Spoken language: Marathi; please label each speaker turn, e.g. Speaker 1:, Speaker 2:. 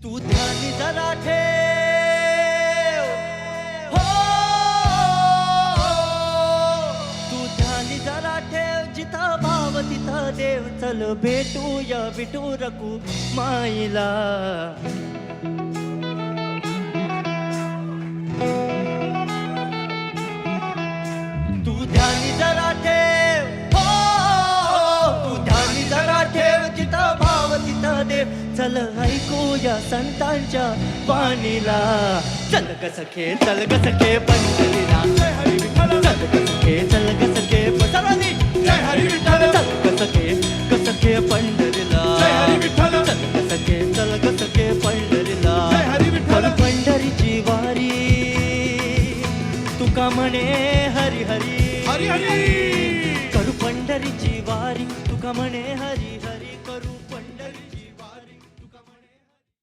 Speaker 1: तू ध्यान जरा ठेव, हो तू ध्यान जरा ठेव, जिथं भाव तिथं देव. चल भेटूया विठू रकू माईला. तू ध्यान जरा ठेव, हो तू ध्यान जरा ठेव, जिथं भाव तिथं देव. चल ऐकूया संतांच्या वाणीला. चल ग सखे, चल ग सखे पंढरीला.
Speaker 2: जय हरी विठ्ठल.
Speaker 1: चल ग सखे, चल ग सखे सर्वांनी.
Speaker 2: जय हरी विठ्ठल.
Speaker 1: चल ग सखे पंढरीला.
Speaker 2: जय हरी विठ्ठल.
Speaker 1: चल ग सखे, चल ग सखे पंढरीला.
Speaker 2: जय हरी विठ्ठल.
Speaker 1: पंढरीची वारी तुका म्हणे हरी हरी.
Speaker 2: हरी हरी.
Speaker 1: करू पंढरीची वारी तुका म्हणे हरी हरी.